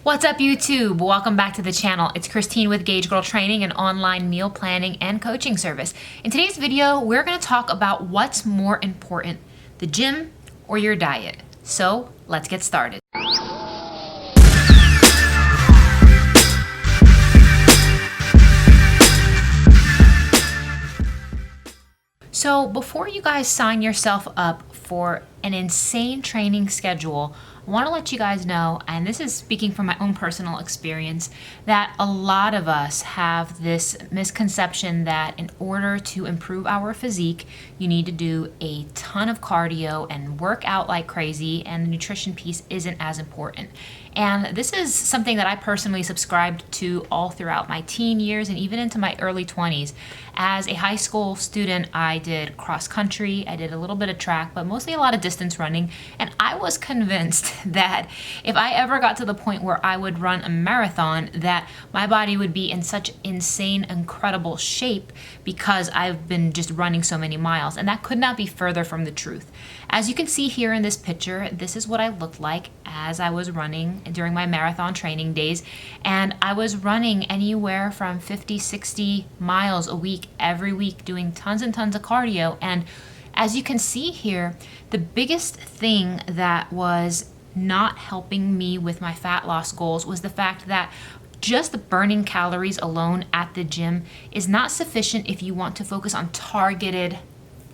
What's up, YouTube? Welcome back to the channel. It's Christine with Gauge Girl Training, an online meal planning and coaching service. In today's video, we're going to talk about what's more important, the gym or your diet. So let's get started. So before you guys sign yourself up for an insane training schedule, I want to let you guys know, and this is speaking from my own personal experience, that a lot of us have this misconception that in order to improve our physique, you need to do a ton of cardio and work out like crazy, and the nutrition piece isn't as important. And this is something that I personally subscribed to all throughout my teen years and even into my early 20s. As a high school student, I did cross country, I did a little bit of track, but mostly a lot of distance running. And I was convinced that if I ever got to the point where I would run a marathon, that my body would be in such insane, incredible shape because I've been just running so many miles. And that could not be further from the truth. As you can see here in this picture, this is what I looked like as I was running during my marathon training days. And I was running anywhere from 50, 60 miles a week, every week, doing tons and tons of cardio. And as you can see here, the biggest thing that was not helping me with my fat loss goals was the fact that just burning calories alone at the gym is not sufficient if you want to focus on targeted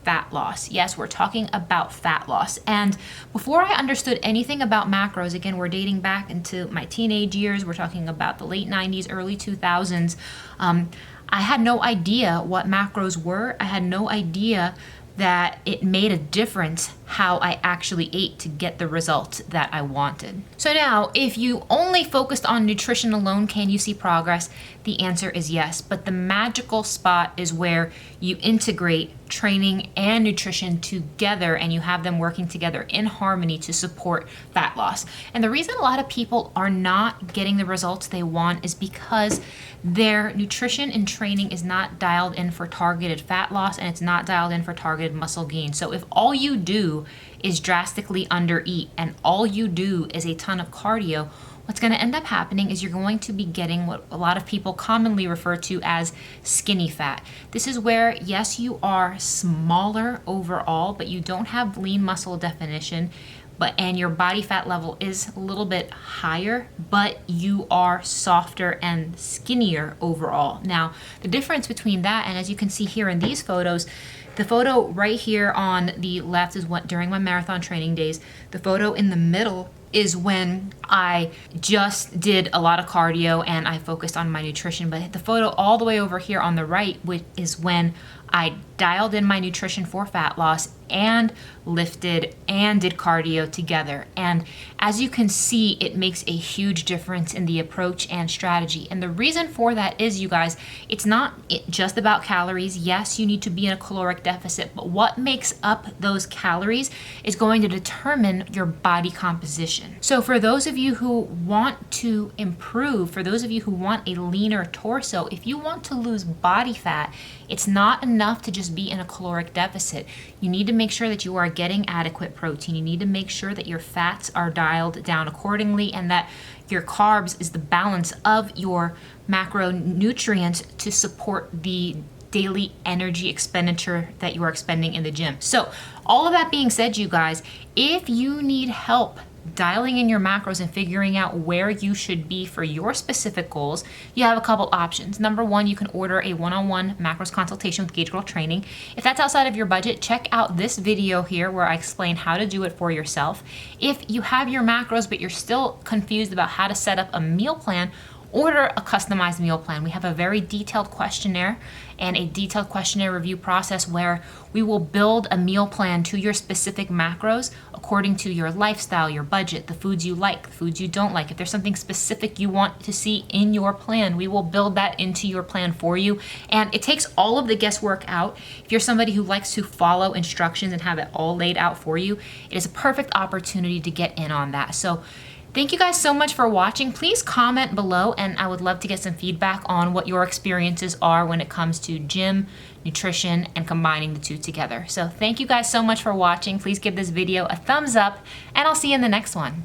fat loss. Yes, we're talking about fat loss. And before I understood anything about macros, again, we're dating back into my teenage years, we're talking about the late 90s, early 2000s, I had no idea what macros were. I had no idea that it made a difference how I actually ate to get the results that I wanted. So now, if you only focused on nutrition alone, can you see progress? The answer is yes, but the magical spot is where you integrate training and nutrition together and you have them working together in harmony to support fat loss. And the reason a lot of people are not getting the results they want is because their nutrition and training is not dialed in for targeted fat loss and it's not dialed in for targeted muscle gain. So if all you do is drastically undereat and all you do is a ton of cardio, what's going to end up happening is you're going to be getting what a lot of people commonly refer to as skinny fat. This is where, yes, you are smaller overall, but you don't have lean muscle definition, and your body fat level is a little bit higher, but you are softer and skinnier overall. Now, the difference between that, and as you can see here in these photos, the photo right here on the left is what during my marathon training days. The photo in the middle is when I just did a lot of cardio and I focused on my nutrition. But the photo all the way over here on the right, which is when I dialed in my nutrition for fat loss and lifted and did cardio together. And as you can see, it makes a huge difference in the approach and strategy. And the reason for that is, you guys, it's not just about calories. Yes, you need to be in a caloric deficit, but what makes up those calories is going to determine your body composition. So for those of you who want to improve, for those of you who want a leaner torso, if you want to lose body fat, it's not enough to just be in a caloric deficit. You need to make sure that you are getting adequate protein. You need to make sure that your fats are dialed down accordingly and that your carbs is the balance of your macronutrients to support the daily energy expenditure that you are expending in the gym. So all of that being said, you guys, if you need help dialing in your macros and figuring out where you should be for your specific goals, you have a couple options. Number one, you can order a one-on-one macros consultation with Gauge Girl Training. If that's outside of your budget, check out this video here where I explain how to do it for yourself. If you have your macros but you're still confused about how to set up a meal plan, order a customized meal plan. We have a very detailed questionnaire and a detailed questionnaire review process where we will build a meal plan to your specific macros according to your lifestyle, your budget, the foods you like, the foods you don't like. If there's something specific you want to see in your plan, we will build that into your plan for you. And it takes all of the guesswork out. If you're somebody who likes to follow instructions and have it all laid out for you, it is a perfect opportunity to get in on that. So thank you guys so much for watching. Please comment below and I would love to get some feedback on what your experiences are when it comes to gym, nutrition, and combining the two together. So thank you guys so much for watching. Please give this video a thumbs up and I'll see you in the next one.